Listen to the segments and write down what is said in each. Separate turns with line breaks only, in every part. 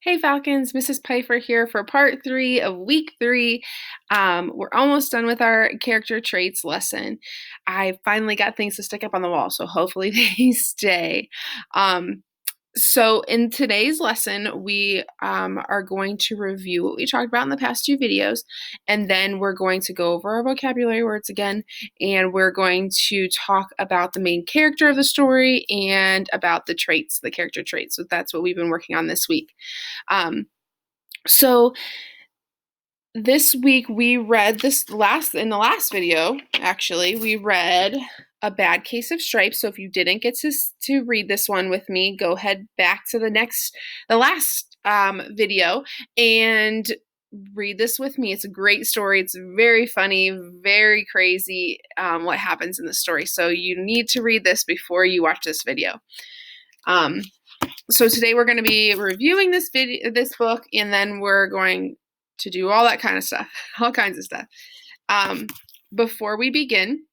Hey Falcons, Mrs. Pfeiffer here for part 3 of week 3. We're almost done with our character traits lesson. I finally got things to stick up on the wall, so hopefully they stay. So in today's lesson, we are going to review what we talked about in the past 2 videos, and then we're going to go over our vocabulary words again, and we're going to talk about the main character of the story and about the traits, the character traits. So that's what we've been working on this week. So this week we read in the last video, actually, we read A Bad Case of Stripes. So if you didn't get to read this one with me, go ahead back to the last video and read this with me. It's a great story. It's very funny, very crazy what happens in the story. So you need to read this before you watch this video. So today we're going to be reviewing this book, and then we're going to do all that kind of stuff, all kinds of stuff. Before we begin,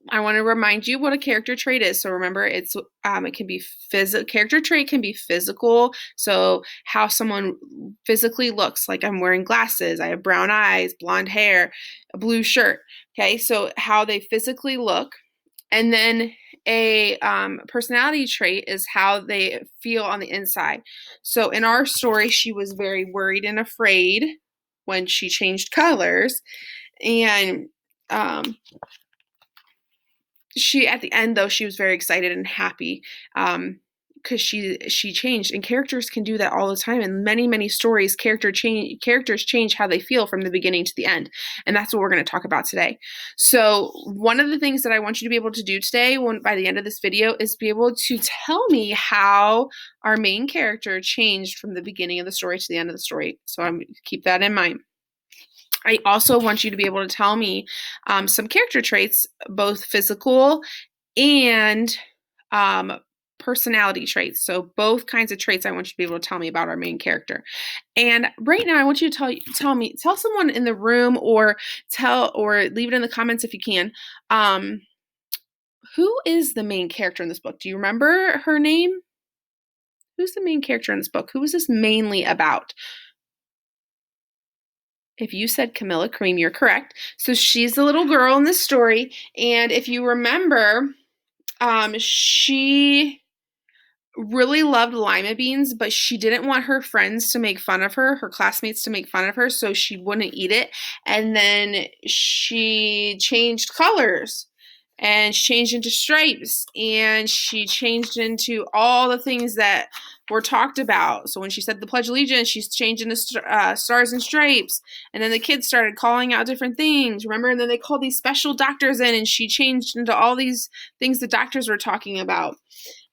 I want to remind you what a character trait is. So remember, it can be physical. Character trait can be physical. So how someone physically looks, like I'm wearing glasses, I have brown eyes, blonde hair, a blue shirt. Okay, so how they physically look. And then a personality trait is how they feel on the inside. So in our story, she was very worried and afraid when she changed colors. And she, at the end, though, she was very excited and happy because she changed. And characters can do that all the time. In many stories, characters change how they feel from the beginning to the end. And that's what we're going to talk about today. So one of the things that I want you to be able to do today, by the end of this video, is be able to tell me how our main character changed from the beginning of the story to the end of the story. So I'm keep that in mind. I also want you to be able to tell me some character traits, both physical and personality traits. So both kinds of traits I want you to be able to tell me about our main character. And right now I want you to tell someone in the room, or leave it in the comments if you can. Who is the main character in this book? Do you remember her name? Who's the main character in this book? Who is this mainly about? If you said Camilla Cream, you're correct. So she's the little girl in this story. And if you remember, she really loved lima beans, but she didn't want her friends to make fun of her classmates to make fun of her, so she wouldn't eat it. And then she changed colors, and she changed into stripes, and she changed into all the things that were talked about. So when she said the Pledge of Allegiance, she's changed into stars and stripes. And then the kids started calling out different things, remember? And then they called these special doctors in, and she changed into all these things the doctors were talking about.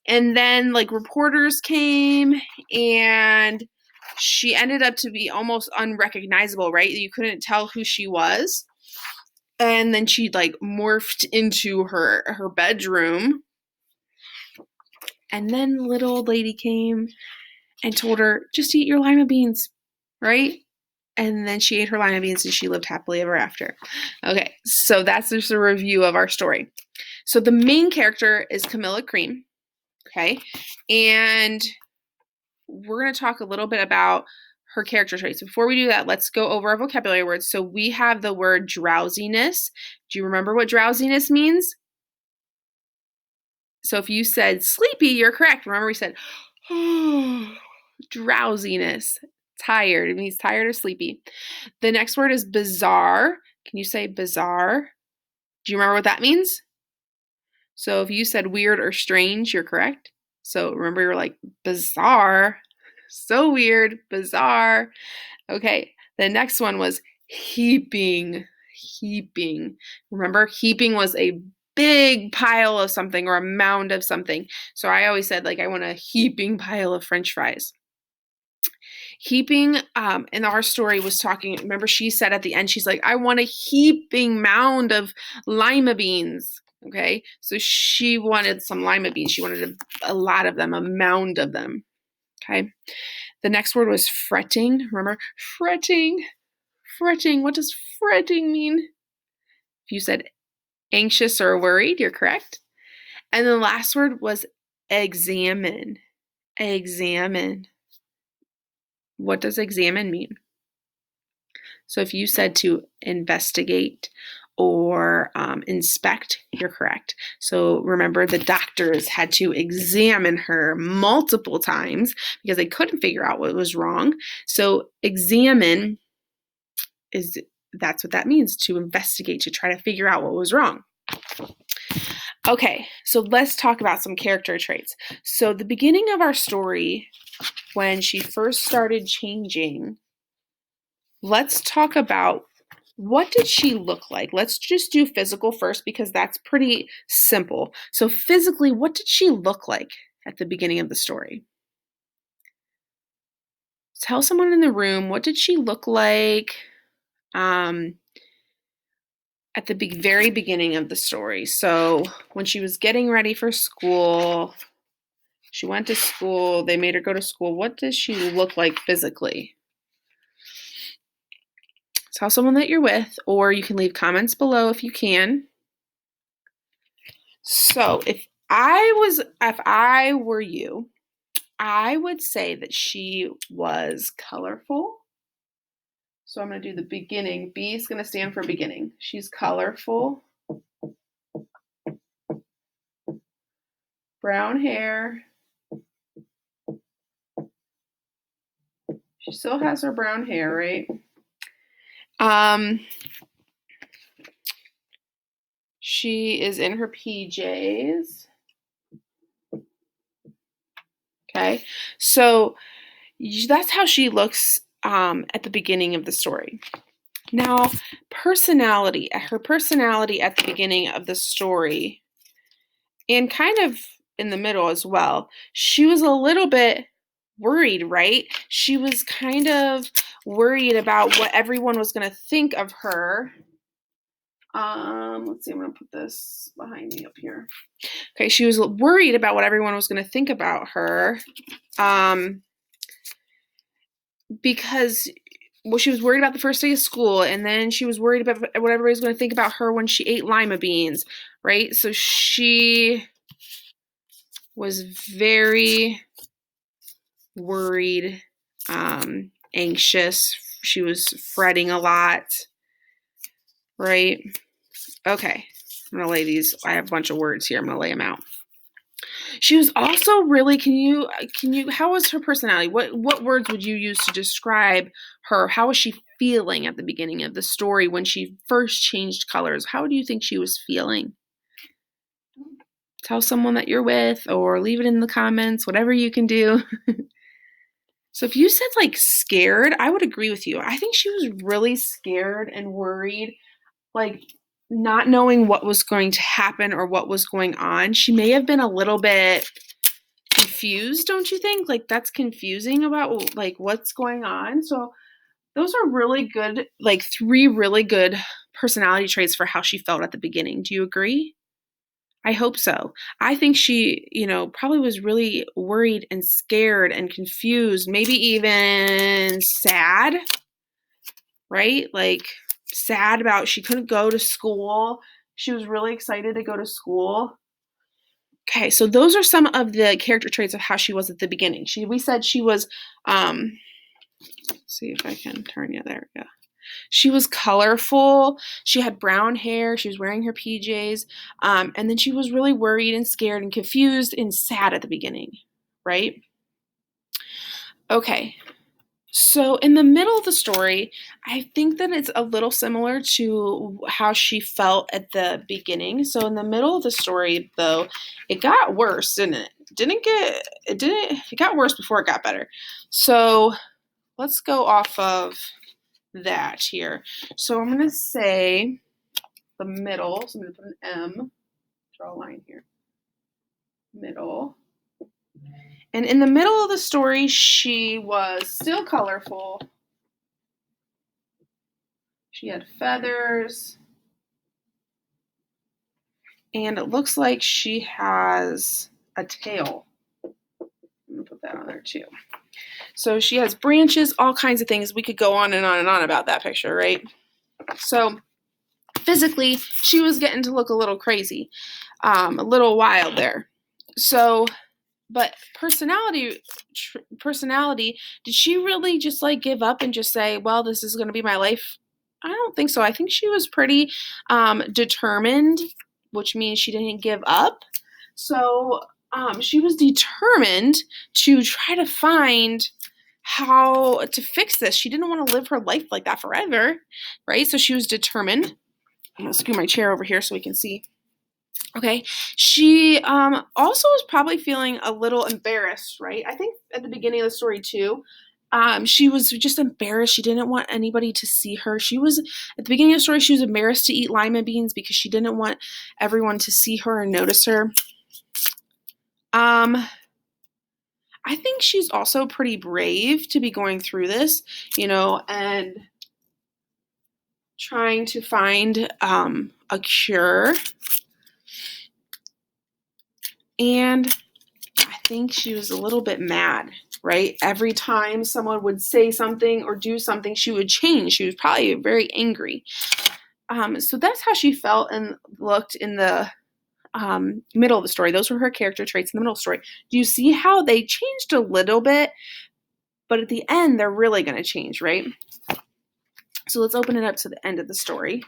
And then like reporters came, and she ended up to be almost unrecognizable, right? You couldn't tell who she was. And then she like morphed into her bedroom. And then the little old lady came and told her, just eat your lima beans, right? And then she ate her lima beans, and she lived happily ever after. Okay, so that's just a review of our story. So the main character is Camilla Cream, okay? And we're going to talk a little bit about her character traits. Before we do that, let's go over our vocabulary words. So we have the word drowsiness. Do you remember what drowsiness means? So if you said sleepy, you're correct. Remember we said, oh, drowsiness, tired. It means tired or sleepy. The next word is bizarre. Can you say bizarre? Do you remember what that means? So if you said weird or strange, you're correct. So remember, you're like, bizarre, so weird, bizarre. Okay, the next one was heaping. Heaping. Remember, heaping was a big pile of something or a mound of something. So I always said, like, I want a heaping pile of French fries. Heaping in our story was talking, remember she said at the end, she's like, I want a heaping mound of lima beans. Okay, so she wanted some lima beans. She wanted a lot of them, a mound of them. Okay, the next word was fretting. Remember, fretting. Fretting. What does fretting mean? If you said anxious or worried, you're correct. And the last word was examine. Examine. What does examine mean? So if you said to investigate or inspect, you're correct. So remember, the doctors had to examine her multiple times because they couldn't figure out what was wrong. So examine that's what that means, to investigate, to try to figure out what was wrong. Okay, so let's talk about some character traits. So the beginning of our story, when she first started changing, let's talk about what did she look like? Let's just do physical first because that's pretty simple. So physically, what did she look like at the beginning of the story? Tell someone in the room, what did she look like at the very beginning of the story? So when she was getting ready for school, she went to school, they made her go to school. What does she look like physically? Tell someone that you're with, or you can leave comments below if you can. So if I were you, I would say that she was colorful. So I'm going to do the beginning. B is going to stand for beginning. She's colorful. Brown hair. She still has her brown hair, right? She is in her PJs. Okay, so that's how she looks at the beginning of the story. Now, personality, her personality at the beginning of the story, and kind of in the middle as well, she was a little bit worried, right? She was kind of worried about what everyone was going to think of her. Let's see, I'm going to put this behind me up here. Okay, she was worried about what everyone was going to think about her. Because she was worried about the first day of school, and then she was worried about what everybody was going to think about her when she ate lima beans, right? So she was very worried, anxious. She was fretting a lot, right? Okay, I'm going to lay these. I have a bunch of words here. I'm going to lay them out. She was also really, how was her personality? What words would you use to describe her? How was she feeling at the beginning of the story when she first changed colors? How do you think she was feeling? Tell someone that you're with, or leave it in the comments, whatever you can do. So if you said like scared, I would agree with you. I think she was really scared and worried, like not knowing what was going to happen or what was going on. She may have been a little bit confused, don't you think? Like that's confusing about like what's going on. So those are really good, like 3 really good personality traits for how she felt at the beginning. Do you agree? I hope so. I think she, probably was really worried and scared and confused, maybe even sad, right? Like sad about she couldn't go to school. She was really excited to go to school. Okay, so those are some of the character traits of how she was at the beginning. We said she was, see if I can turn you, there we go. She was colorful, she had brown hair, she was wearing her PJs, and then she was really worried and scared and confused and sad at the beginning, right? Okay, so in the middle of the story, I think that it's a little similar to how she felt at the beginning. So in the middle of the story, though, it got worse, didn't it? It got worse before it got better. So let's go off of that here. So I'm going to say the middle. So I'm going to put an M, draw a line here. Middle. And in the middle of the story, she was still colorful. She had feathers. And it looks like she has a tail. I'm going to put that on there too. So she has branches, all kinds of things. We could go on and on and on about that picture, right? So physically, she was getting to look a little crazy, a little wild there. So But personality, did she really just like give up and just say, well, this is going to be my life? I don't think so. I think she was pretty determined, which means she didn't give up. So she was determined to try to find how to fix this. She didn't want to live her life like that forever, right? So she was determined. I'm gonna scoot my chair over here so we can see. Okay. She also was probably feeling a little embarrassed, right? I think at the beginning of the story too. She was just embarrassed. She didn't want anybody to see her. She was at the beginning of the story. She was embarrassed to eat lima beans because she didn't want everyone to see her and notice her. I think she's also pretty brave to be going through this, and trying to find a cure. And I think she was a little bit mad, right? Every time someone would say something or do something, she would change. She was probably very angry. So that's how she felt and looked in the middle of the story. Those were her character traits in the middle of the story. Do you see how they changed a little bit? But at the end, they're really going to change, right? So let's open it up to the end of the story.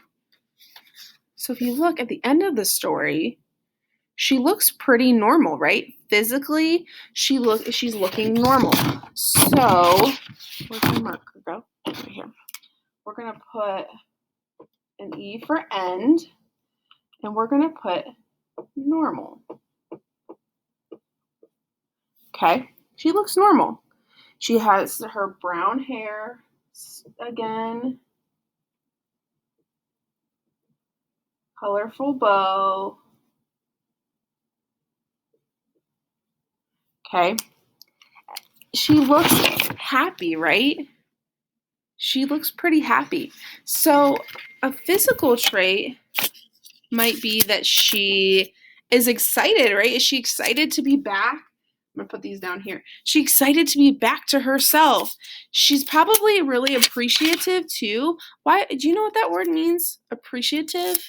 So if you look at the end of the story, she looks pretty normal, right? Physically, she's looking normal. So where's my marker go? Right here. We're gonna put an E for end, and we're gonna put normal. Okay, she looks normal. She has her brown hair again, colorful bow. Okay, she looks happy, right? She looks pretty happy. So a physical trait might be that she is excited, right? Is she excited to be back? I'm gonna put these down here. She's excited to be back to herself. She's probably really appreciative too. Why? Do you know what that word means? Appreciative.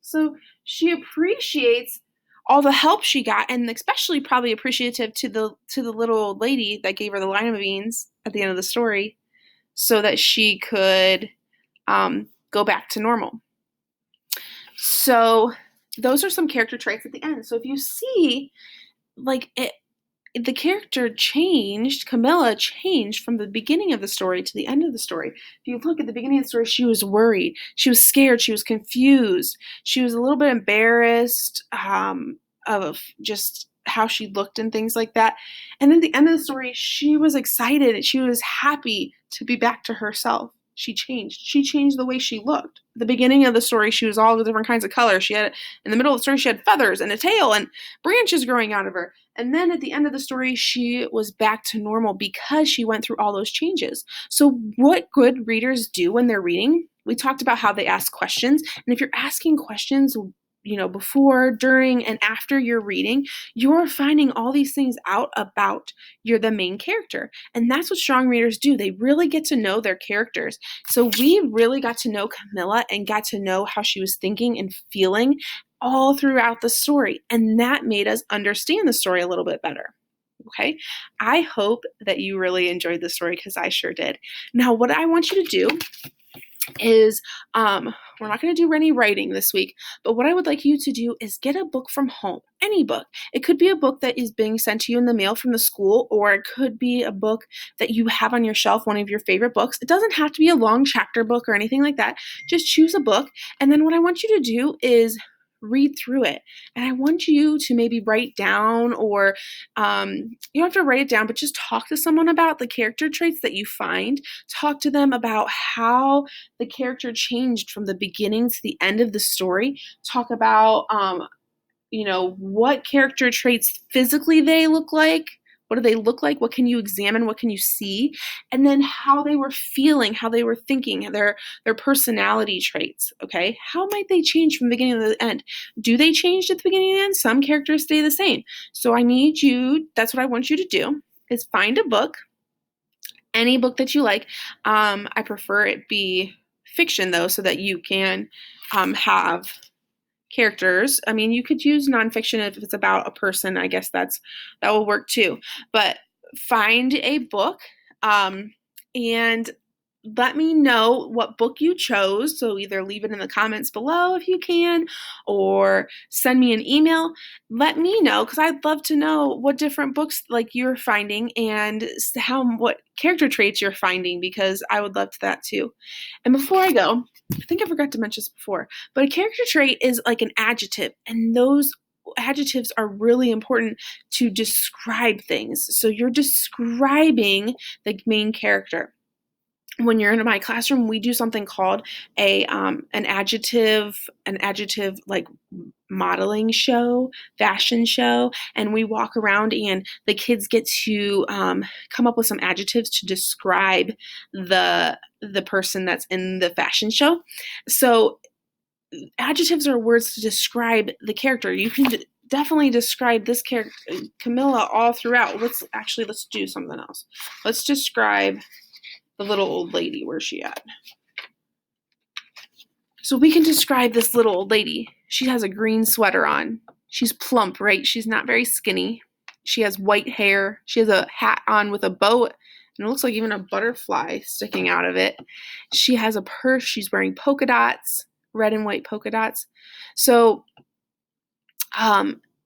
So she appreciates all the help she got, and especially probably appreciative to the little old lady that gave her the lima beans at the end of the story, so that she could go back to normal. So those are some character traits at the end. So if you see, like the character changed, Camilla changed from the beginning of the story to the end of the story. If you look at the beginning of the story, she was worried, she was scared, she was confused, she was a little bit embarrassed of just how she looked and things like that. And at the end of the story, she was excited, she was happy to be back to herself. She changed the way she looked. At the beginning of the story, she was all the different kinds of colors. She had, in the middle of the story, she had feathers and a tail and branches growing out of her. And then at the end of the story, she was back to normal because she went through all those changes. So what good readers do when they're reading, we talked about how they ask questions. And if you're asking questions, before, during, and after you're reading, you're finding all these things out about the main character. And that's what strong readers do. They really get to know their characters. So we really got to know Camilla and got to know how she was thinking and feeling all throughout the story. And that made us understand the story a little bit better. Okay. I hope that you really enjoyed the story because I sure did. Now, what I want you to do is we're not going to do any writing this week, but what I would like you to do is get a book from home, any book. It could be a book that is being sent to you in the mail from the school, or it could be a book that you have on your shelf, one of your favorite books. It doesn't have to be a long chapter book or anything like that. Just choose a book, and then what I want you to do is read through it. And I want you to maybe write down, or you don't have to write it down, but just talk to someone about the character traits that you find. Talk to them about how the character changed from the beginning to the end of the story. Talk about what character traits physically they look like. What do they look like? What can you examine? What can you see? And then how they were feeling, how they were thinking, their personality traits, okay? How might they change from the beginning to the end? Do they change at the beginning and the end? Some characters stay the same. So that's what I want you to do, is find a book, any book that you like. I prefer it be fiction, though, so that you can have characters. I mean, you could use nonfiction if it's about a person. I guess that will work too. But find a book, and let me know what book you chose. So either leave it in the comments below if you can, or send me an email. Let me know, because I'd love to know what different books like you're finding and what character traits you're finding, because I would love that too. And before I go, I think I forgot to mention this before, but a character trait is like an adjective, and those adjectives are really important to describe things. So you're describing the main character. When you're in my classroom, we do something called an adjective like modeling show, fashion show, and we walk around and the kids get to come up with some adjectives to describe the person that's in the fashion show. So adjectives are words to describe the character. You can definitely describe this character, Camilla, all throughout. Let's do something else. Let's describe the little old lady. Where's she at? So we can describe this little old lady. She has a green sweater on. She's plump, right? She's not very skinny. She has white hair. She has a hat on with a bow, and it looks like even a butterfly sticking out of it. She has a purse. She's wearing polka dots, red and white polka dots. So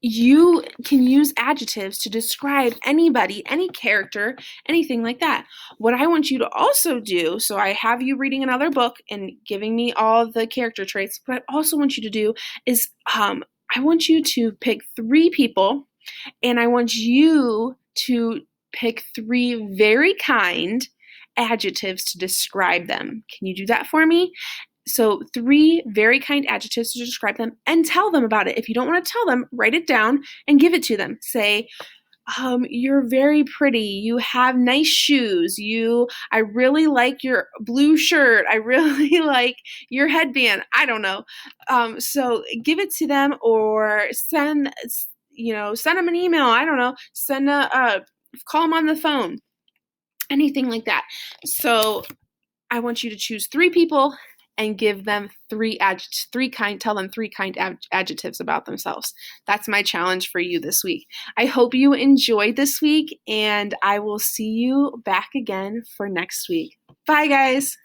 you can use adjectives to describe anybody, any character, anything like that. What I want you to also do, so I have you reading another book and giving me all the character traits, what I also want you to do is I want you to pick 3 people, and I want you to pick 3 very kind adjectives to describe them. Can you do that for me? So 3 very kind adjectives to describe them, and tell them about it. If you don't want to tell them, write it down and give it to them. Say, you're very pretty. You have nice shoes. I really like your blue shirt. I really like your headband. I don't know. So give it to them, or send them an email. I don't know. Call them on the phone. Anything like that. So I want you to choose 3 people and give them tell them 3 kind adjectives about themselves. That's my challenge for you this week. I hope you enjoyed this week, and I will see you back again for next week. Bye, guys.